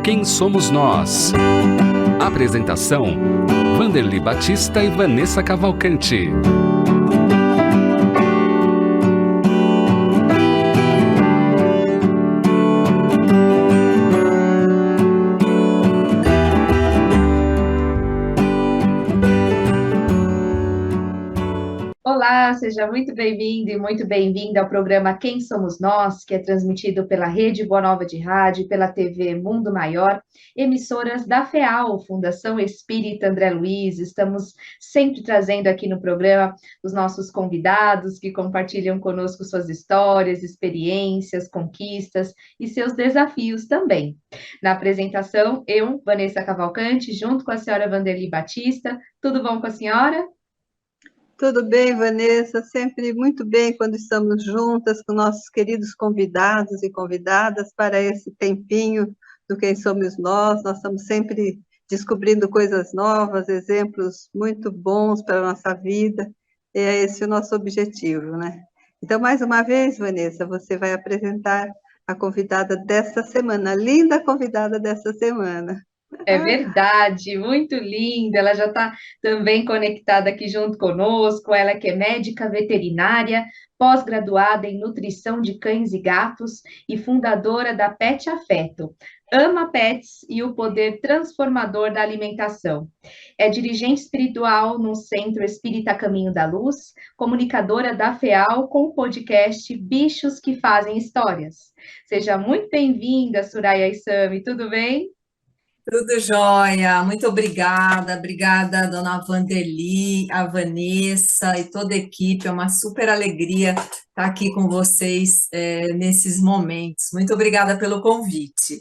Quem Somos Nós? Apresentação: Vanderly Batista e Vanessa Cavalcante. Olá, seja muito bem-vindo e muito bem-vinda ao programa Quem Somos Nós, que é transmitido pela Rede Boa Nova de Rádio, pela TV Mundo Maior, emissoras da FEAL, Fundação Espírita André Luiz. Estamos sempre trazendo aqui no programa os nossos convidados que compartilham conosco suas histórias, experiências, conquistas e seus desafios também. Na apresentação, eu, Vanessa Cavalcante, junto com a senhora Vanderly Batista. Tudo bom com a senhora? Tudo bem, Vanessa? Sempre muito bem quando estamos juntas com nossos queridos convidados e convidadas para esse tempinho do Quem Somos Nós. Nós estamos sempre descobrindo coisas novas, exemplos muito bons para a nossa vida, e é esse o nosso objetivo, né? Então, mais uma vez, Vanessa, você vai apresentar a convidada desta semana, a linda convidada desta semana. É verdade, muito linda. Ela já está também conectada aqui junto conosco. Ela que é médica veterinária, pós-graduada em nutrição de cães e gatos e fundadora da Pet Afeto. Ama pets e o poder transformador da alimentação. É dirigente espiritual no Centro Espírita Caminho da Luz, comunicadora da FEAL com o podcast Bichos que Fazem Histórias. Seja muito bem-vinda, Suraya Isami, tudo bem? Tudo jóia, muito obrigada, dona Vanderly, a Vanessa e toda a equipe, é uma super alegria estar aqui com vocês nesses momentos. Muito obrigada pelo convite.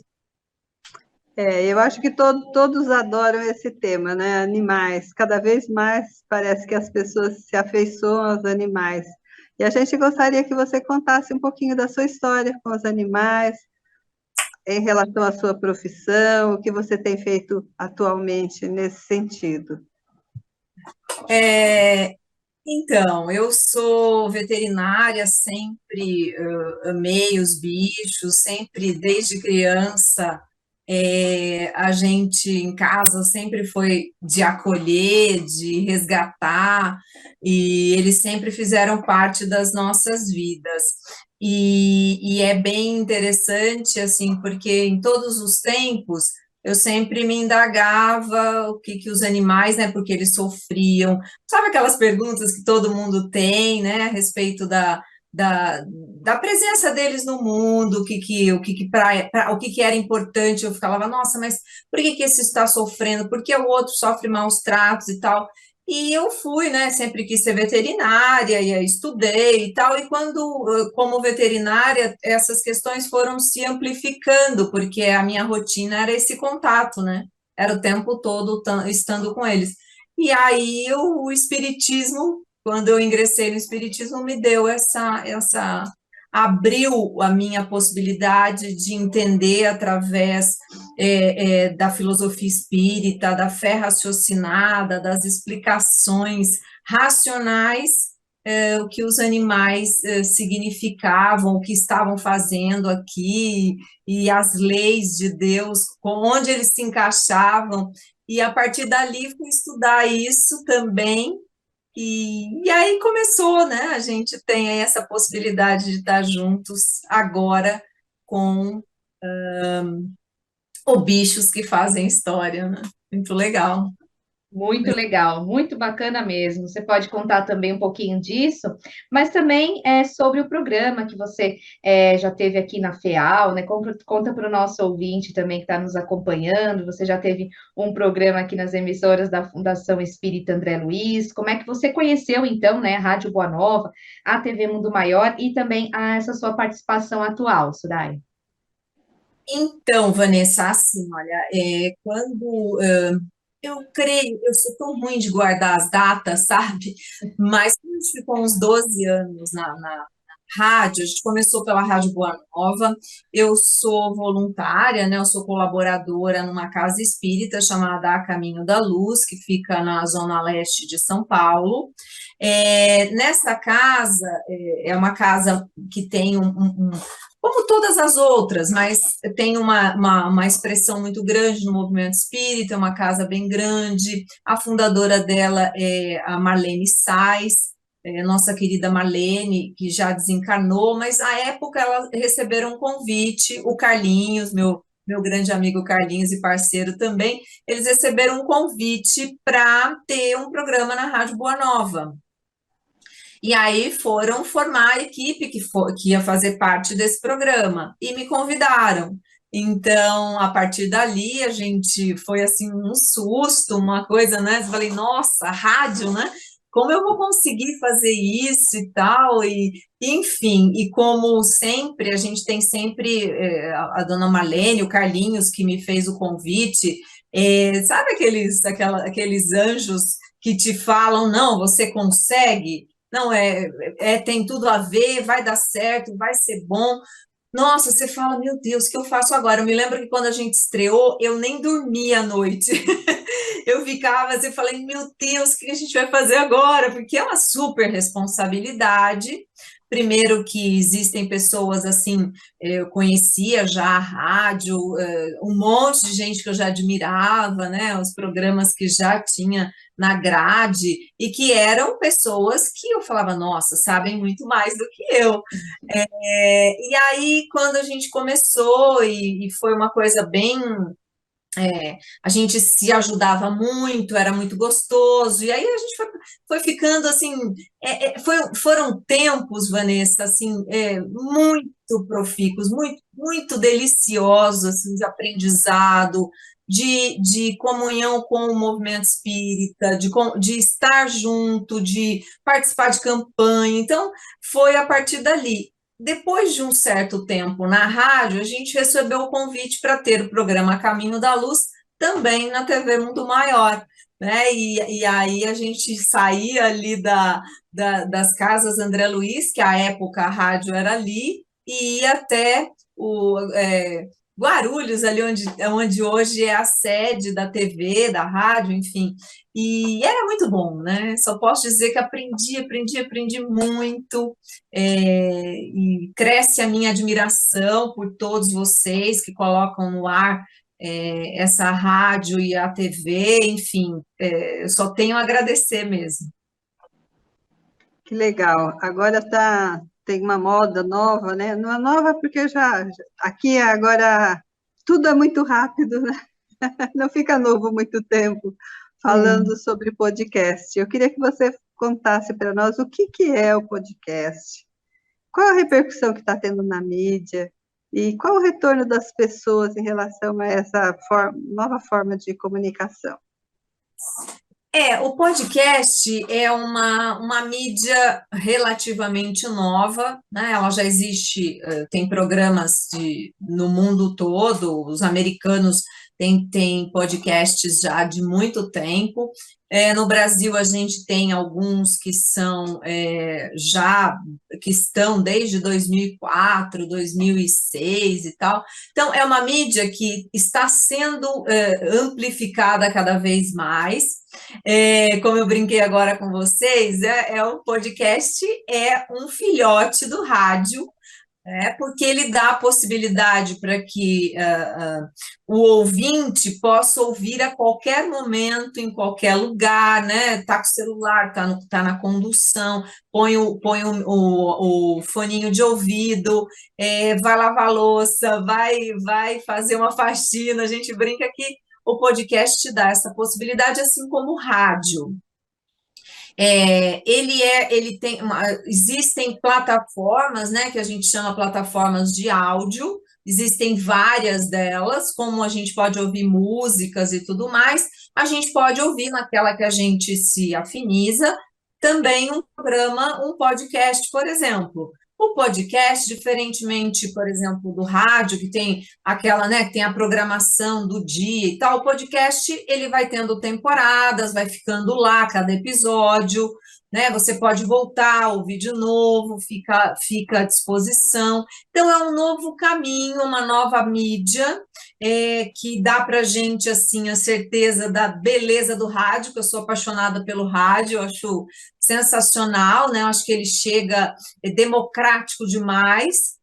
Eu acho que todos adoram esse tema, né? Animais. Cada vez mais parece que as pessoas se afeiçoam aos animais. E a gente gostaria que você contasse um pouquinho da sua história com os animais, em relação à sua profissão, o que você tem feito atualmente nesse sentido. Então, eu sou veterinária, sempre amei os bichos, sempre desde criança, a gente em casa sempre foi de acolher, de resgatar, e eles sempre fizeram parte das nossas vidas. E é bem interessante, assim, porque em todos os tempos eu sempre me indagava o que os animais, né, porque eles sofriam. Sabe aquelas perguntas que todo mundo tem, né, a respeito da presença deles no mundo, o que era importante? Eu falava, nossa, mas por que esse está sofrendo? Por que o outro sofre maus tratos e tal? E eu fui, né, sempre quis ser veterinária, e aí estudei e tal, e como veterinária, essas questões foram se amplificando, porque a minha rotina era esse contato, né, era o tempo todo estando com eles. E aí o espiritismo, quando eu ingressei no espiritismo, me deu abriu a minha possibilidade de entender através da filosofia espírita, da fé raciocinada, das explicações racionais, o que os animais significavam, o que estavam fazendo aqui, e as leis de Deus, onde eles se encaixavam, e a partir dali fui estudar isso também, e aí começou, né? A gente tem aí essa possibilidade de estar juntos agora com o Bichos que Fazem História, né? Muito legal. Muito legal, muito bacana mesmo. Você pode contar também um pouquinho disso, mas também sobre o programa que você já teve aqui na FEAL, né? Conta para o nosso ouvinte também que está nos acompanhando. Você já teve um programa aqui nas emissoras da Fundação Espírita André Luiz. Como é que você conheceu, então, né, a Rádio Boa Nova, a TV Mundo Maior e também essa sua participação atual, Surai? Então, Vanessa, assim, olha, quando eu creio, eu sou tão ruim de guardar as datas, sabe? Mas quando a gente ficou uns 12 anos na rádio, a gente começou pela Rádio Boa Nova, eu sou voluntária, né, eu sou colaboradora numa casa espírita chamada A Caminho da Luz, que fica na zona leste de São Paulo. Nessa casa, é uma casa que tem como todas as outras, mas tem uma expressão muito grande no movimento espírita, é uma casa bem grande. A fundadora dela é a Marlene Sais, nossa querida Marlene, que já desencarnou, mas à época ela receberam um convite, o Carlinhos, meu grande amigo Carlinhos e parceiro também, eles receberam um convite para ter um programa na Rádio Boa Nova. E aí foram formar a equipe que ia fazer parte desse programa e me convidaram. Então, a partir dali, a gente foi assim um susto, uma coisa, né? Eu falei, nossa, rádio, né? Como eu vou conseguir fazer isso e tal? E, enfim, e como sempre, a gente tem sempre a dona Marlene, o Carlinhos, que me fez o convite, sabe aqueles anjos que te falam, não, você consegue? Não, tem tudo a ver, vai dar certo, vai ser bom. Nossa, você fala, meu Deus, o que eu faço agora? Eu me lembro que quando a gente estreou, eu nem dormia à noite. Eu ficava assim, falei, meu Deus, o que a gente vai fazer agora? Porque é uma super responsabilidade. Primeiro que existem pessoas assim, eu conhecia já a rádio, um monte de gente que eu já admirava, né? Os programas que já tinha na grade, e que eram pessoas que eu falava, nossa, sabem muito mais do que eu. E aí, quando a gente começou, e foi uma coisa bem. A gente se ajudava muito, era muito gostoso, e aí a gente foi ficando assim. Foram tempos, Vanessa, assim, muito profícuos, muito, muito deliciosos, assim, de aprendizado, de comunhão com o movimento espírita, de estar junto, de participar de campanha. Então, foi a partir dali. Depois de um certo tempo na rádio, a gente recebeu o convite para ter o programa Caminho da Luz também na TV Mundo Maior, né? E aí a gente saía ali das casas André Luiz, que à época a rádio era ali, e ia até Guarulhos, ali onde hoje é a sede da TV, da rádio, enfim. E era muito bom, né? Só posso dizer que aprendi muito, e cresce a minha admiração por todos vocês que colocam no ar essa rádio e a TV, enfim, eu só tenho a agradecer mesmo. Que legal. Agora tem uma moda nova, né? Não é nova porque aqui agora tudo é muito rápido, né? Não fica novo muito tempo falando sobre podcast. Eu queria que você contasse para nós o que é o podcast, qual a repercussão que está tendo na mídia e qual o retorno das pessoas em relação a essa nova forma de comunicação. O podcast é uma mídia relativamente nova, né? Ela já existe, tem programas no mundo todo, os americanos têm podcasts já de muito tempo. No Brasil, a gente tem alguns que que estão desde 2004, 2006 e tal. Então, é uma mídia que está sendo amplificada cada vez mais. Como eu brinquei agora com vocês, o podcast é um filhote do rádio, porque ele dá a possibilidade para que o ouvinte possa ouvir a qualquer momento, em qualquer lugar, né? Está com o celular, tá na condução, põe o foninho de ouvido, vai lavar louça, vai fazer uma faxina. A gente brinca que o podcast te dá essa possibilidade, assim como o rádio. Existem plataformas, né, que a gente chama plataformas de áudio, existem várias delas, como a gente pode ouvir músicas e tudo mais, a gente pode ouvir naquela que a gente se afiniza, também um podcast, por exemplo. O podcast, diferentemente, por exemplo, do rádio, que tem aquela, né, que tem a programação do dia e tal, o podcast, ele vai tendo temporadas, vai ficando lá cada episódio, né? Você pode voltar, ouvir de novo, fica à disposição. Então, é um novo caminho, uma nova mídia, que dá para a gente, assim, a certeza da beleza do rádio, que eu sou apaixonada pelo rádio, eu acho sensacional, né? Eu acho que ele chega, é democrático demais.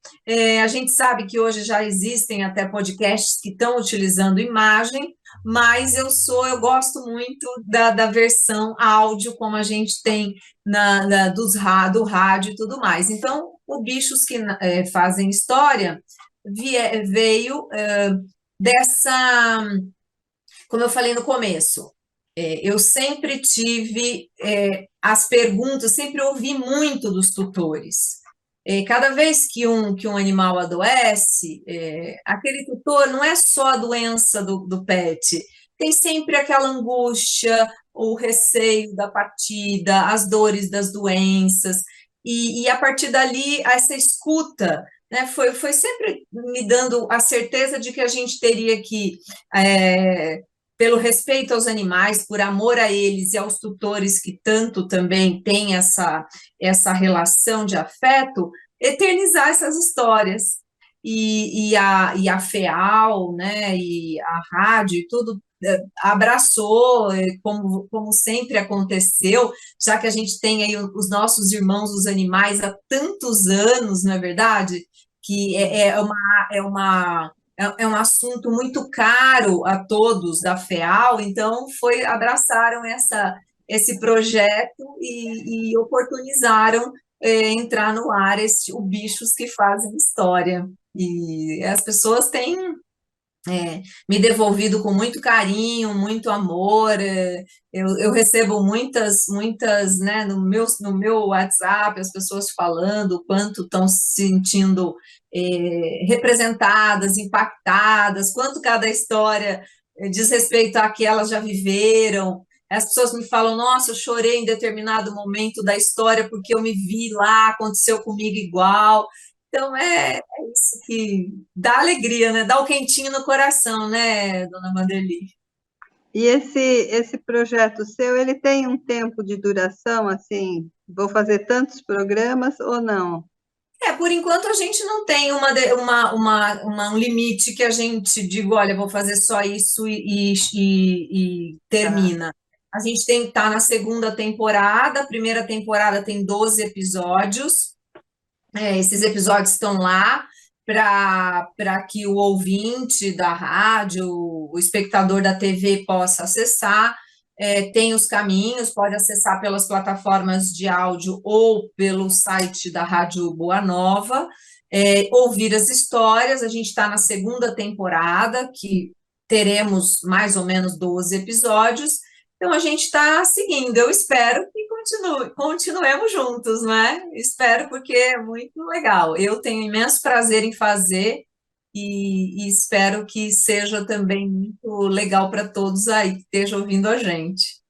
A gente sabe que hoje já existem até podcasts que estão utilizando imagem, mas eu gosto muito da versão áudio, como a gente tem do rádio e tudo mais. Então, o Bichos que Fazem História veio dessa, como eu falei no começo, eu sempre tive as perguntas, sempre ouvi muito dos tutores. Cada vez que um animal adoece, aquele tutor não é só a doença do pet, tem sempre aquela angústia, o receio da partida, as dores das doenças, e a partir dali, essa escuta, né, foi sempre me dando a certeza de que a gente teria que, pelo respeito aos animais, por amor a eles e aos tutores que tanto também têm essa relação de afeto, eternizar essas histórias. E a FEAL, né, e a rádio e tudo abraçou, como sempre aconteceu, já que a gente tem aí os nossos irmãos, os animais, há tantos anos, não é verdade? Que é um assunto muito caro a todos da FEAL, então abraçaram esse projeto e oportunizaram entrar no ar o Bichos que Fazem História. E as pessoas têm me devolvido com muito carinho, muito amor. Eu recebo muitas, né, no meu WhatsApp, as pessoas falando o quanto estão se sentindo representadas, impactadas, quanto cada história diz respeito à que elas já viveram. As pessoas me falam, nossa, eu chorei em determinado momento da história porque eu me vi lá, aconteceu comigo igual. Então, é isso que dá alegria, né? Dá o quentinho no coração, né, dona Vanderly? E esse projeto seu, ele tem um tempo de duração, assim, vou fazer tantos programas ou não? Por enquanto a gente não tem um limite que a gente diga, olha, vou fazer só isso e termina. A gente está na segunda temporada, a primeira temporada tem 12 episódios, esses episódios estão lá para que o ouvinte da rádio, o espectador da TV possa acessar. Tem os caminhos, pode acessar pelas plataformas de áudio ou pelo site da Rádio Boa Nova, ouvir as histórias. A gente está na segunda temporada, que teremos mais ou menos 12 episódios, então a gente está seguindo. Eu espero que continuemos juntos, né? Espero, porque é muito legal. Eu tenho imenso prazer em fazer e espero que seja também muito legal para todos aí que estejam ouvindo a gente.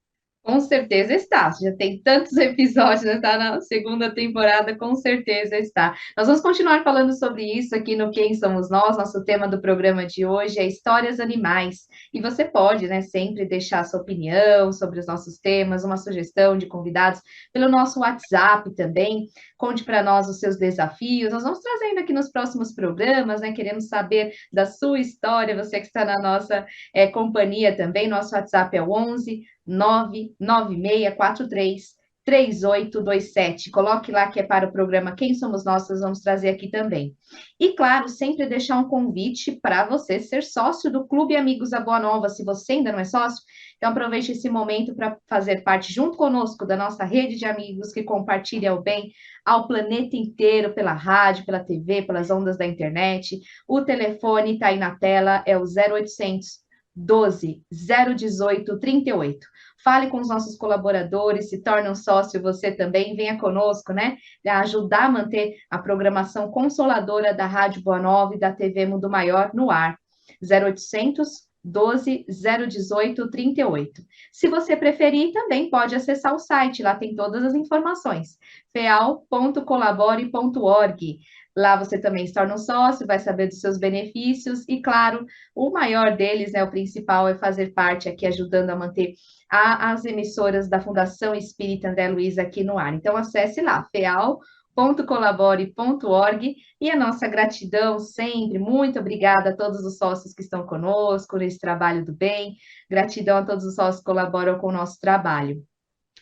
Com certeza está. Já tem tantos episódios, já está na segunda temporada, com certeza está. Nós vamos continuar falando sobre isso aqui no Quem Somos Nós. Nosso tema do programa de hoje é Histórias Animais. E você pode, né, sempre deixar sua opinião sobre os nossos temas, uma sugestão de convidados pelo nosso WhatsApp também. Conte para nós os seus desafios. Nós vamos trazendo aqui nos próximos programas, né? Queremos saber da sua história. Você que está na nossa companhia também. Nosso WhatsApp é o 11 99643 3827. Coloque lá que é para o programa Quem Somos Nós, nós vamos trazer aqui também. E, claro, sempre deixar um convite para você ser sócio do Clube Amigos da Boa Nova, se você ainda não é sócio. Então, aproveite esse momento para fazer parte junto conosco da nossa rede de amigos que compartilha o bem ao planeta inteiro, pela rádio, pela TV, pelas ondas da internet. O telefone está aí na tela, é o 0800 12 018 38. Fale com os nossos colaboradores, se torne um sócio você também, venha conosco, né? Ajudar a manter a programação consoladora da Rádio Boa Nova e da TV Mundo Maior no ar. 0800 12 018 38. Se você preferir, também pode acessar o site, lá tem todas as informações, feal.colabore.org. Lá você também se torna um sócio, vai saber dos seus benefícios e, claro, o maior deles, né, o principal, é fazer parte aqui, ajudando a manter as emissoras da Fundação Espírita André Luiz aqui no ar. Então, acesse lá, feal.colabore.org, e a nossa gratidão sempre, muito obrigada a todos os sócios que estão conosco nesse trabalho do bem, gratidão a todos os sócios que colaboram com o nosso trabalho.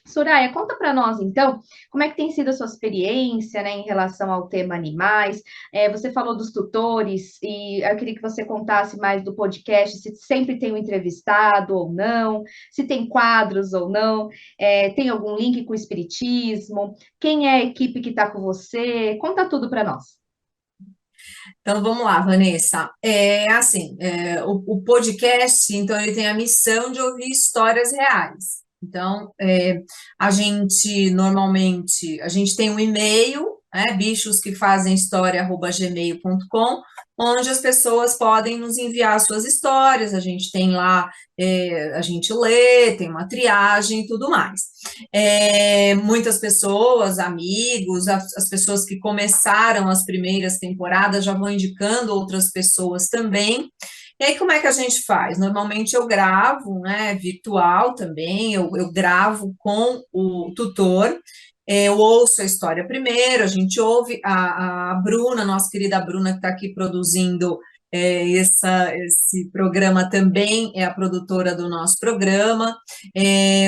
Soraya, conta para nós, então, como é que tem sido a sua experiência, né, em relação ao tema animais? Você falou dos tutores, e eu queria que você contasse mais do podcast, se sempre tem um entrevistado ou não, se tem quadros ou não, tem algum link com o espiritismo, quem é a equipe que está com você? Conta tudo para nós. Então, vamos lá, Vanessa. O podcast, então, ele tem a missão de ouvir histórias reais. Então, normalmente, a gente tem um e-mail, né, bichosquefazemhistoria@gmail.com, onde as pessoas podem nos enviar suas histórias, a gente tem lá, a gente lê, tem uma triagem e tudo mais. Muitas pessoas, amigos, as pessoas que começaram as primeiras temporadas já vão indicando outras pessoas também. E aí, como é que a gente faz? Normalmente eu gravo, né, virtual também, eu gravo com o tutor, eu ouço a história primeiro, a gente ouve a Bruna, nossa querida Bruna, que está aqui produzindo esse programa, também é a produtora do nosso programa.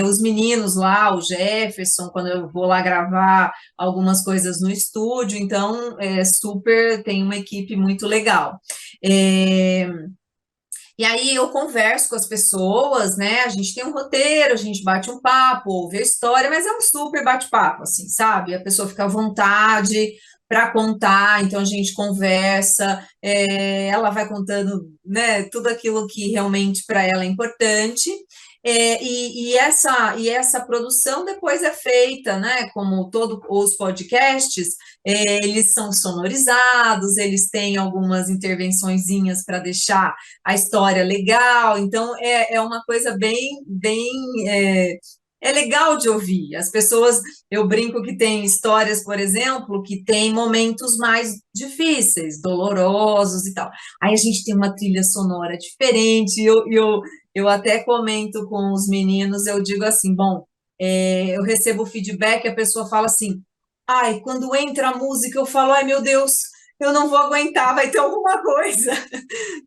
Os meninos lá, o Jefferson, quando eu vou lá gravar algumas coisas no estúdio, então tem uma equipe muito legal. E aí eu converso com as pessoas, né? A gente tem um roteiro, a gente bate um papo, ouve a história, mas é um super bate-papo, assim, sabe? A pessoa fica à vontade para contar, então a gente conversa, ela vai contando, né, tudo aquilo que realmente para ela é importante. Essa produção depois é feita, né? Como todos os podcasts, eles são sonorizados, eles têm algumas intervençõezinhas para deixar a história legal, então é uma coisa é legal de ouvir. As pessoas, eu brinco que tem histórias, por exemplo, que tem momentos mais difíceis, dolorosos e tal. Aí a gente tem uma trilha sonora diferente, eu até comento com os meninos, eu digo assim, bom, eu recebo feedback, a pessoa fala assim, ai, quando entra a música, eu falo, ai, meu Deus, eu não vou aguentar, vai ter alguma coisa,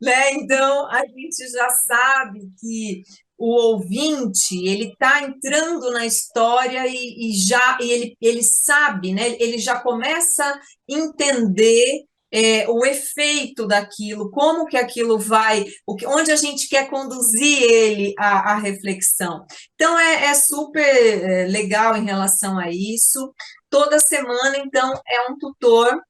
né? Então, a gente já sabe que o ouvinte, ele está entrando na história ele sabe, né? Ele já começa a entender o efeito daquilo, como que aquilo vai, onde a gente quer conduzir ele à reflexão. Então, é super legal em relação a isso. Toda semana, então, é um tutor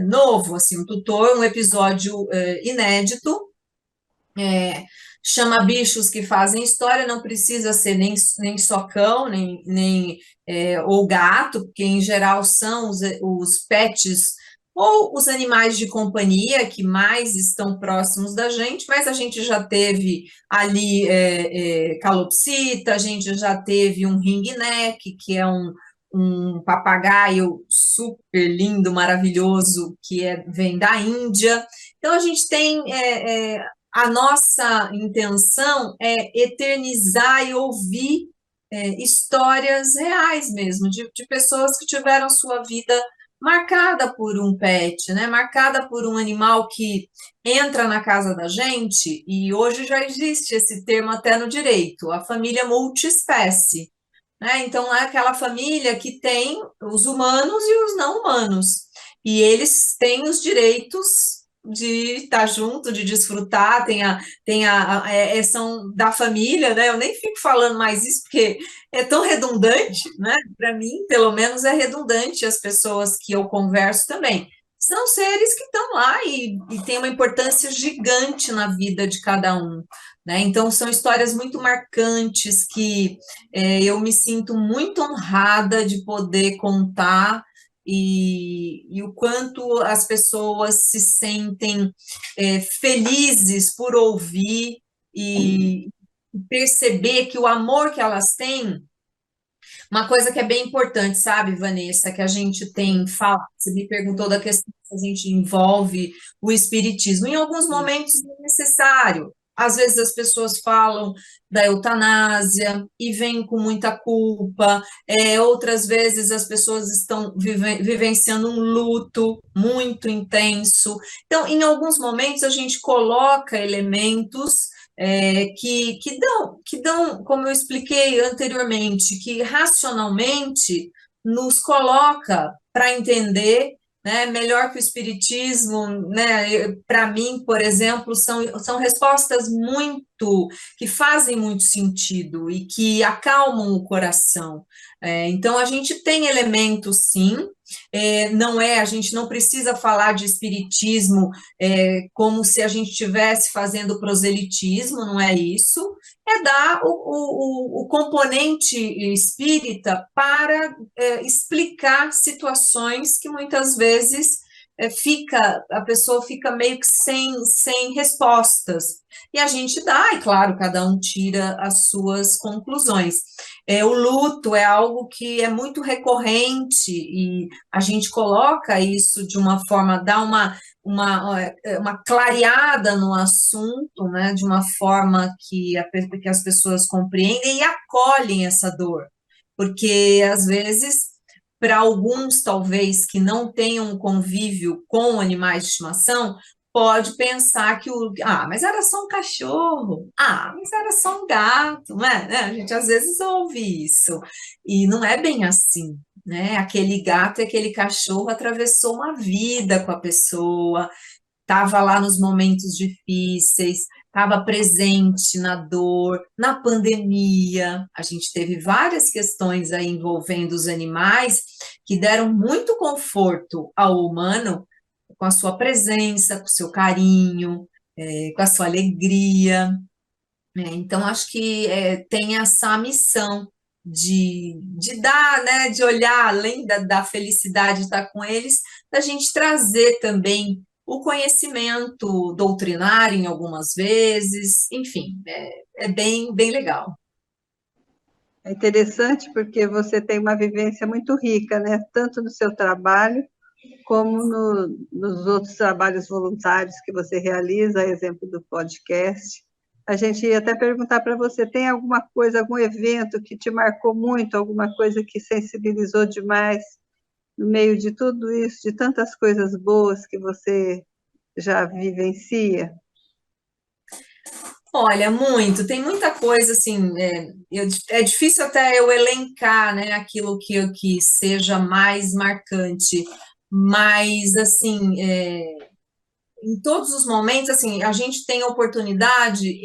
novo, assim, um episódio inédito, chama Bichos que Fazem História, não precisa ser nem só cão, ou gato, porque em geral são os pets ou os animais de companhia que mais estão próximos da gente, mas a gente já teve ali calopsita, a gente já teve um ringneck, que é um papagaio super lindo, maravilhoso, que vem da Índia. Então, a gente tem a nossa intenção é eternizar e ouvir histórias reais mesmo, de pessoas que tiveram sua vida marcada por um pet, né? Marcada por um animal que entra na casa da gente, e hoje já existe esse termo até no direito, a família multiespécie, né? Então, é aquela família que tem os humanos e os não humanos, e eles têm os direitos de estar junto, de desfrutar, são da família, né? Eu nem fico falando mais isso, porque é tão redundante, né? Para mim, pelo menos, é redundante as pessoas que eu converso também. São seres que estão lá e têm uma importância gigante na vida de cada um, né? Então, são histórias muito marcantes que eu me sinto muito honrada de poder contar, e o quanto as pessoas se sentem felizes por ouvir e perceber que o amor que elas têm Uma coisa que é bem importante, sabe, Vanessa, que a gente tem falado, você me perguntou da questão se a gente envolve o espiritismo. Em alguns momentos é necessário. Às vezes as pessoas falam da eutanásia e vêm com muita culpa, outras vezes as pessoas estão vivenciando um luto muito intenso. Então, em alguns momentos, a gente coloca elementos que dão, como eu expliquei anteriormente, que racionalmente nos coloca para entender, né, melhor que o espiritismo, né, para mim, por exemplo, são respostas que fazem muito sentido e que acalmam o coração. Então, a gente tem elementos, sim, a gente não precisa falar de espiritismo como se a gente estivesse fazendo proselitismo, não é isso, é dar o componente espírita para explicar situações que muitas vezes a pessoa fica meio que sem respostas. E a gente dá, e claro, cada um tira as suas conclusões. O luto é algo que é muito recorrente e a gente coloca isso de uma forma, dá uma clareada no assunto, né, de uma forma que as pessoas compreendem e acolhem essa dor, porque às vezes, para alguns talvez que não tenham um convívio com animais de estimação, pode pensar que mas era só um cachorro, mas era só um gato, não é? Né? A gente às vezes ouve isso, e não é bem assim, né? Aquele gato e aquele cachorro atravessou uma vida com a pessoa, estava lá nos momentos difíceis, estava presente na dor, na pandemia. A gente teve várias questões aí envolvendo os animais que deram muito conforto ao humano com a sua presença, com o seu carinho, com a sua alegria. Então, acho que tem essa missão de dar, né, de olhar além da felicidade de estar com eles, da gente trazer também o conhecimento doutrinário em algumas vezes, enfim, é bem, bem legal. É interessante porque você tem uma vivência muito rica, né? Tanto no seu trabalho, como nos outros trabalhos voluntários que você realiza, a exemplo do podcast. A gente ia até perguntar para você, tem alguma coisa, algum evento que te marcou muito, alguma coisa que sensibilizou demais no meio de tudo isso, de tantas coisas boas que você já vivencia? Olha, tem muita coisa, assim, é difícil até eu elencar, né, aquilo que seja mais marcante, mas, assim, em todos os momentos, assim, a gente tem a oportunidade,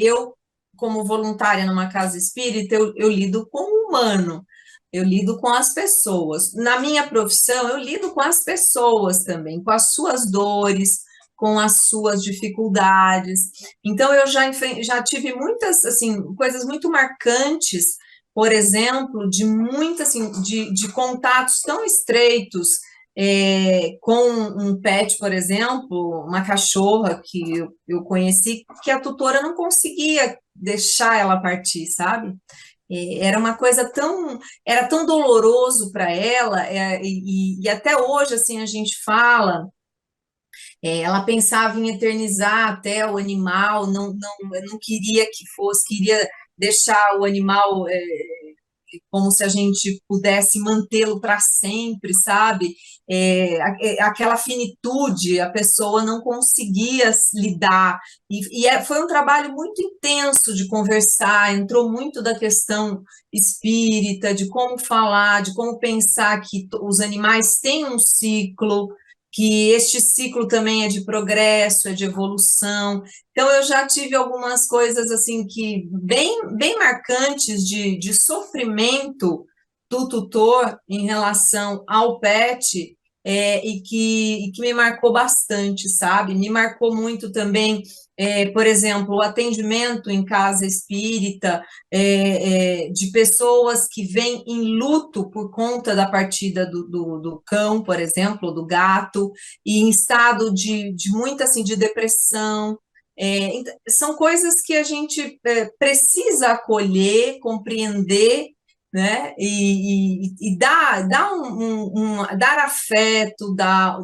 como voluntária numa casa espírita, eu lido com o humano, eu lido com as pessoas. Na minha profissão, eu lido com as pessoas também, com as suas dores, com as suas dificuldades. Então, eu já tive muitas, assim, coisas muito marcantes, por exemplo, assim, de contatos tão estreitos com um pet, por exemplo, uma cachorra que eu conheci, que a tutora não conseguia deixar ela partir, sabe? Era uma coisa era tão doloroso para ela, e até hoje, assim, a gente fala, ela pensava em eternizar até o animal, não queria que fosse, queria deixar o animal como se a gente pudesse mantê-lo para sempre, sabe? Aquela finitude, a pessoa não conseguia lidar, foi um trabalho muito intenso de conversar, entrou muito da questão espírita, de como falar, de como pensar que os animais têm um ciclo, que este ciclo também é de progresso, é de evolução. Então, eu já tive algumas coisas assim que bem, bem marcantes de sofrimento do tutor em relação ao pet, e que me marcou bastante, sabe? Me marcou muito também, por exemplo, o atendimento em casa espírita, de pessoas que vêm em luto por conta da partida do cão, por exemplo, do gato, e em estado de muita assim, de depressão. São coisas que a gente precisa acolher, compreender, né? E dar afeto, dar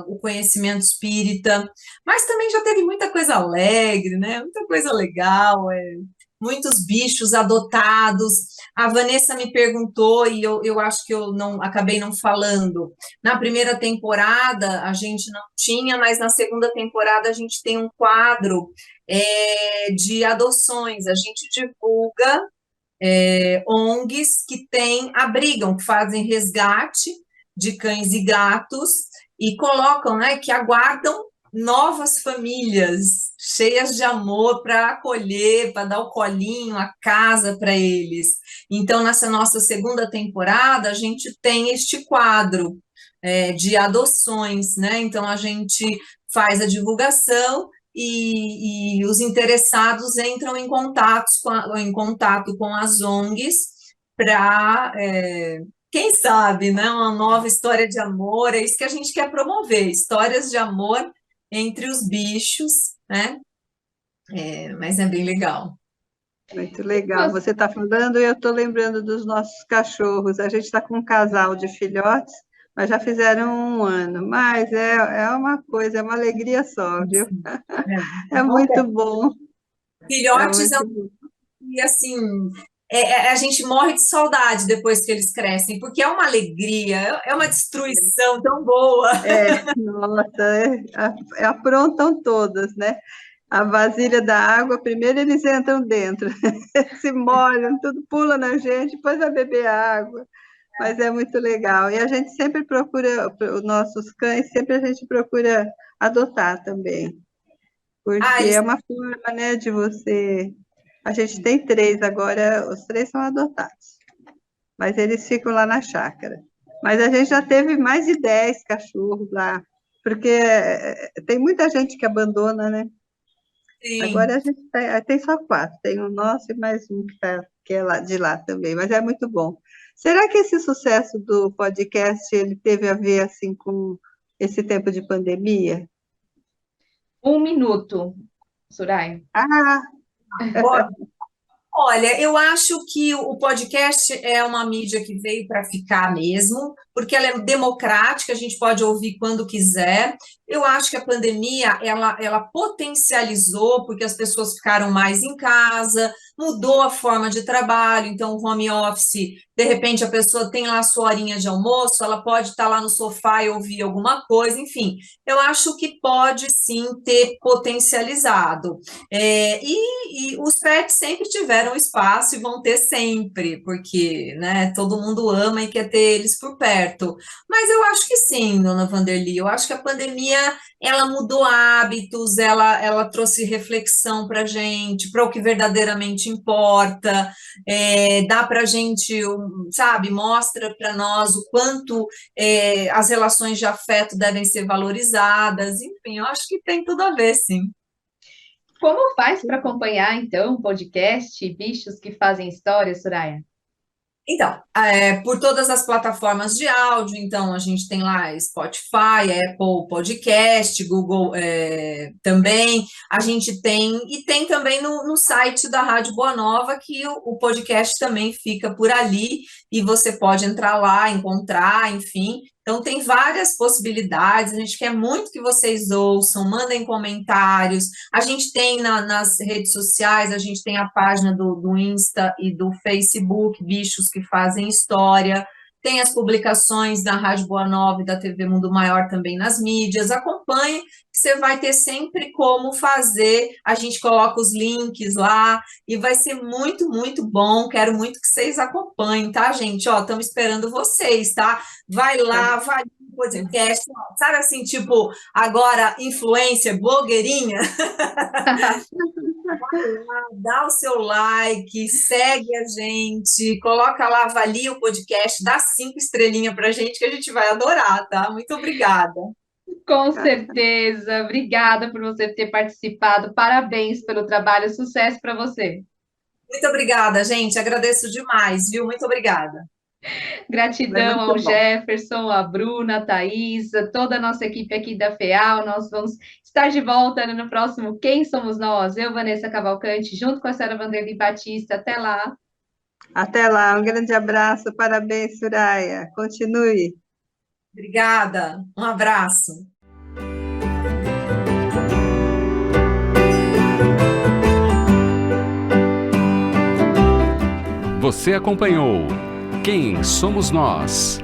o conhecimento espírita, mas também já teve muita coisa alegre, né? Muita coisa legal, muitos bichos adotados. A Vanessa me perguntou, e eu acho que eu não acabei não falando. Na primeira temporada a gente não tinha, mas na segunda temporada a gente tem um quadro de adoções. A gente divulga ONGs que abrigam, que fazem resgate de cães e gatos e colocam, né, que aguardam novas famílias cheias de amor para acolher, para dar o colinho, a casa para eles. Então, nessa nossa segunda temporada, a gente tem este quadro de adoções, né? Então, a gente faz a divulgação e os interessados entram em contato com as ONGs para, quem sabe, né, uma nova história de amor. É isso que a gente quer promover, histórias de amor entre os bichos, né? Mas é bem legal. Muito legal. Você está falando e eu estou lembrando dos nossos cachorros. A gente está com um casal de filhotes, mas já fizeram 1 ano. Mas é uma coisa, é uma alegria só, viu? É muito bom. Filhotes e assim, a gente morre de saudade depois que eles crescem, porque é uma alegria, é uma destruição tão boa. Nossa, aprontam todas, né? A vasilha da água, primeiro eles entram dentro, se molham, tudo pula na gente, depois vai beber água, mas é muito legal. E a gente sempre procura, os nossos cães, sempre a gente procura adotar também, porque é uma forma, né, de você... A gente tem 3 agora, os 3 são adotados, mas eles ficam lá na chácara. Mas a gente já teve mais de 10 cachorros lá, porque tem muita gente que abandona, né? Sim. Agora a gente tem só 4, tem o nosso e mais um que é lá, de lá também, mas é muito bom. Será que esse sucesso do podcast ele teve a ver assim com esse tempo de pandemia? 1 minuto, Soraya. Olha, eu acho que o podcast é uma mídia que veio para ficar mesmo, porque ela é democrática, a gente pode ouvir quando quiser. Eu acho que a pandemia, ela potencializou, porque as pessoas ficaram mais em casa, mudou a forma de trabalho, então o home office, de repente a pessoa tem lá a sua horinha de almoço, ela pode estar lá no sofá e ouvir alguma coisa, enfim. Eu acho que pode sim ter potencializado. E os pets sempre tiveram espaço e vão ter sempre, porque, né, todo mundo ama e quer ter eles por perto. Mas eu acho que sim, dona Vanderly, eu acho que a pandemia, ela mudou hábitos, ela trouxe reflexão para a gente, para o que verdadeiramente importa, dá para a gente, sabe, mostra para nós o quanto as relações de afeto devem ser valorizadas, enfim, eu acho que tem tudo a ver, sim. Como faz para acompanhar, então, o podcast Bichos que Fazem História, Soraya? Então, por todas as plataformas de áudio, então a gente tem lá Spotify, Apple Podcast, Google também, a gente tem também no site da Rádio Boa Nova, que o podcast também fica por ali, e você pode entrar lá, encontrar, enfim. Então, tem várias possibilidades, a gente quer muito que vocês ouçam, mandem comentários, a gente tem nas redes sociais, a gente tem a página do Insta e do Facebook, Bichos que Fazem História, tem as publicações da Rádio Boa Nova e da TV Mundo Maior também nas mídias, acompanhe, que você vai ter sempre como fazer, a gente coloca os links lá, e vai ser muito, muito bom, quero muito que vocês acompanhem, tá, gente? Ó, estamos esperando vocês, tá? Vai lá, vai no podcast, sabe assim, tipo, agora, influencer, blogueirinha, dá o seu like, segue a gente, coloca lá, avalia o podcast, dá 5 estrelinhas pra gente que a gente vai adorar, tá? Muito obrigada. Com certeza. Obrigada por você ter participado. Parabéns pelo trabalho. Sucesso para você. Muito obrigada, gente. Agradeço demais, viu? Muito obrigada. Gratidão ao Jefferson, a Bruna, a Thaís, a toda a nossa equipe aqui da FEAL. Nós vamos estar de volta no próximo Quem Somos Nós? Eu, Vanessa Cavalcante, junto com a senhora Vanderly Batista. Até lá. Até lá, um grande abraço, parabéns, Soraya. Continue. Obrigada, um abraço. Você acompanhou Quem Somos Nós?